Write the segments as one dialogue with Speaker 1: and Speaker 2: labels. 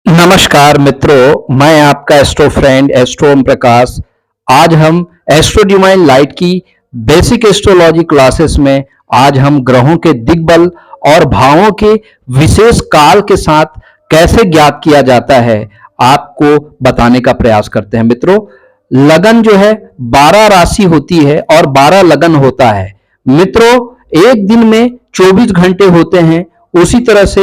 Speaker 1: नमस्कार मित्रों, मैं आपका astro friend astro Om Prakash. आज हम एस्ट्रो डिवाइन लाइट की बेसिक एस्ट्रोलॉजी क्लासेस में आज हम ग्रहों के दिग्बल और भावों के विशेष काल के साथ कैसे ज्ञात किया जाता है आपको बताने का प्रयास करते हैं। मित्रों, लगन जो है 12 राशि होती है और 12 लगन होता है। मित्रों, एक दिन में 24 घंटे होते हैं, उसी तरह से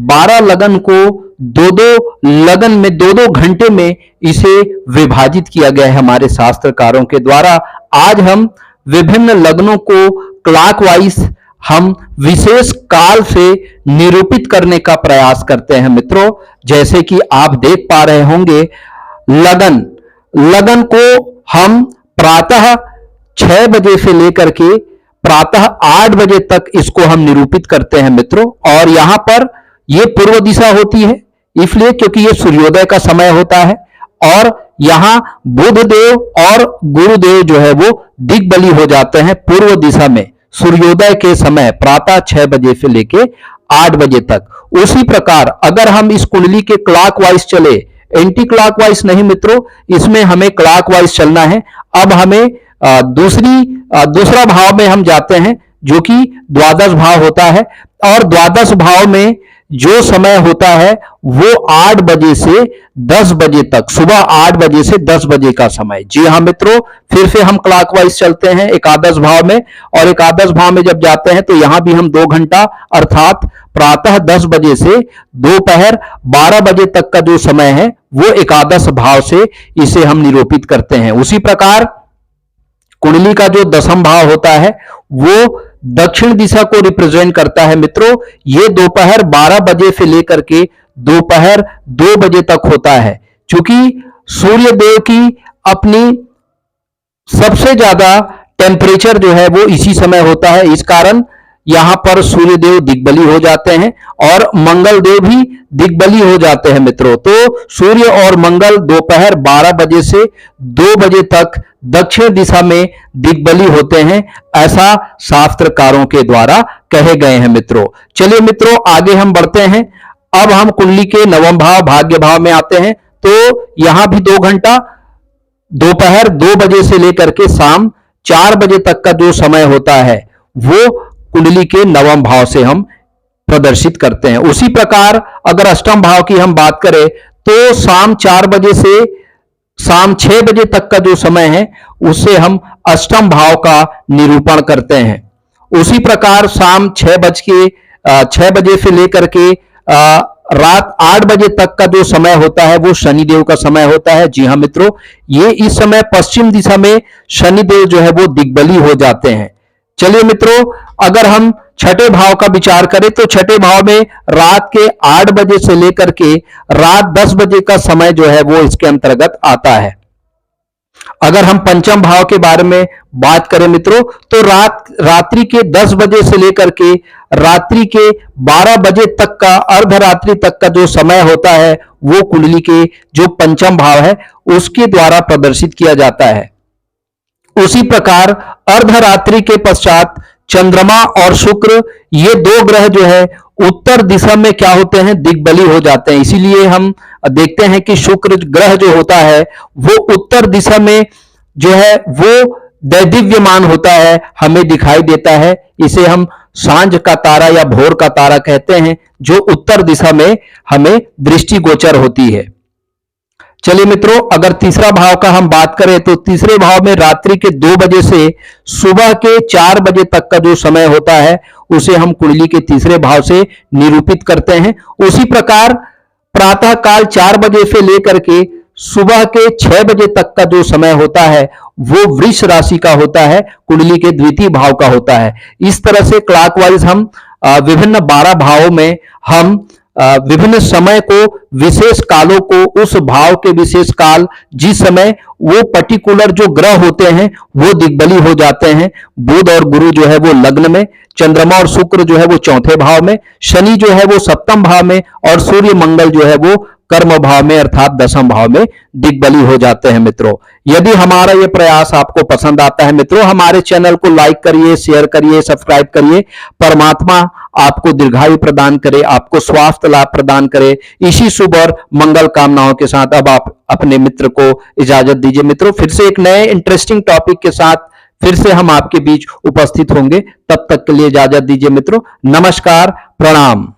Speaker 1: 12 लगन को दो दो लगन में दो दो घंटे में इसे विभाजित किया गया है हमारे शास्त्रकारों के द्वारा। आज हम विभिन्न लगनों को क्लॉकवाइज हम विशेष काल से निरूपित करने का प्रयास करते हैं। मित्रों, जैसे कि आप देख पा रहे होंगे, लगन लगन को हम प्रातः 6 बजे से लेकर के प्रातः 8 बजे तक इसको हम निरूपित करते हैं मित्रों। और यहां पर यह पूर्व दिशा होती है, इसलिए क्योंकि यह सूर्योदय का समय होता है। और यहां बुध देव और गुरुदेव जो है वो दिग्बली हो जाते हैं पूर्व दिशा में सूर्योदय के समय प्रातः 6 बजे से लेके 8 बजे तक। उसी प्रकार अगर हम इस कुंडली के क्लॉकवाइज चले, एंटी क्लॉकवाइज नहीं मित्रों, इसमें हमें क्लॉकवाइज चलना है। अब हमें दूसरा भाव में हम जाते हैं जो कि द्वादश भाव होता है। और द्वादश भाव में जो समय होता है वो 8 बजे से 10 बजे तक, सुबह 8 बजे से 10 बजे का समय। जी हाँ मित्रों, फिर से हम क्लॉकवाइज चलते हैं एकादश भाव में। और एकादश भाव में जब जाते हैं तो यहां भी हम 2 घंटा अर्थात प्रातः 10 बजे से दोपहर 12 बजे तक का जो समय है वो एकादश भाव से इसे हम निरूपित करते हैं। उसी प्रकार कुंडली का जो दसम भाव होता है वो दक्षिण दिशा को रिप्रेजेंट करता है। मित्रों, ये दोपहर 12 बजे से लेकर के दोपहर 2 बजे तक होता है। क्योंकि सूर्य देव की अपनी सबसे ज्यादा टेम्परेचर जो है वो इसी समय होता है, इस कारण यहां पर सूर्य देव दिग्बली हो जाते हैं और मंगल देव भी दिग्बली हो जाते हैं। मित्रों, तो सूर्य और मंगल दोपहर 12 बजे से 2 बजे तक दक्षिण दिशा में दिग्बली होते हैं, ऐसा शास्त्रकारों के द्वारा कहे गए हैं। मित्रों, चलिए मित्रों आगे हम बढ़ते हैं। अब हम कुंडली के नवम भाव भाग्य भाव में आते हैं। तो यहां भी 2 घंटा दोपहर 2 बजे से लेकर के शाम 4 बजे तक का जो समय होता है वो कुंडली के नवम भाव से हम प्रदर्शित करते हैं। उसी प्रकार अगर अष्टम भाव की हम बात करें तो शाम 4 बजे से शाम 6 बजे तक का जो समय है उससे हम अष्टम भाव का निरूपण करते हैं। उसी प्रकार शाम 6 बजे से लेकर के रात 8 बजे तक का जो समय होता है वो शनिदेव का समय होता है। जी हाँ मित्रों, ये इस समय पश्चिम दिशा में शनिदेव जो है वो दिग्बली हो जाते हैं। चलिए मित्रों, अगर हम छठे भाव का विचार करें तो छठे भाव में रात के 8 बजे से लेकर के रात 10 बजे का समय जो है वो इसके अंतर्गत आता है। अगर हम पंचम भाव के बारे में बात करें मित्रों तो रात्रि के 10 बजे से लेकर के रात्रि के 12 बजे तक का अर्धरात्रि तक का जो समय होता है वो कुंडली के जो पंचम भाव है उसके द्वारा प्रदर्शित किया जाता है। उसी प्रकार अर्धरात्रि के पश्चात चंद्रमा और शुक्र, ये 2 ग्रह जो है उत्तर दिशा में क्या होते हैं, दिग्बली हो जाते हैं। इसीलिए हम देखते हैं कि शुक्र ग्रह जो होता है वो उत्तर दिशा में जो है वो दैदिव्यमान होता है, हमें दिखाई देता है। इसे हम सांझ का तारा या भोर का तारा कहते हैं, जो उत्तर दिशा में हमें दृष्टिगोचर होती है। चलिए मित्रों, अगर तीसरा भाव का हम बात करें तो तीसरे भाव में रात्रि के 2 बजे से सुबह के 4 बजे तक का जो समय होता है उसे हम कुंडली के तीसरे भाव से निरूपित करते हैं। उसी प्रकार प्रातः काल 4 बजे से लेकर के सुबह के 6 बजे तक का जो समय होता है वो वृष राशि का होता है, कुंडली के द्वितीय भाव का होता है। इस तरह से क्लॉकवाइज हम विभिन्न 12 भावों में हम विभिन्न समय को, विशेष कालों को, उस भाव के विशेष काल जिस समय वो पर्टिकुलर जो ग्रह होते हैं वो दिग्बली हो जाते हैं। बुध और गुरु जो है वो लग्न में, चंद्रमा और शुक्र जो है वो चौथे भाव में, शनि जो है वो सप्तम भाव में और सूर्य मंगल जो है वो कर्म भाव में अर्थात दशम भाव में दिग्बली हो जाते हैं मित्रों। यदि हमारा यह प्रयास आपको पसंद आता है मित्रों, हमारे चैनल को लाइक करिए, शेयर करिए, सब्सक्राइब करिए। परमात्मा आपको दीर्घायु प्रदान करे, आपको स्वास्थ्य लाभ प्रदान करे। इसी शुभ और मंगल कामनाओं के साथ अब आप अपने मित्र को इजाजत दीजिए मित्रों। फिर से एक नए इंटरेस्टिंग टॉपिक के साथ फिर से हम आपके बीच उपस्थित होंगे। तब तक के लिए इजाजत दीजिए मित्रों। नमस्कार, प्रणाम।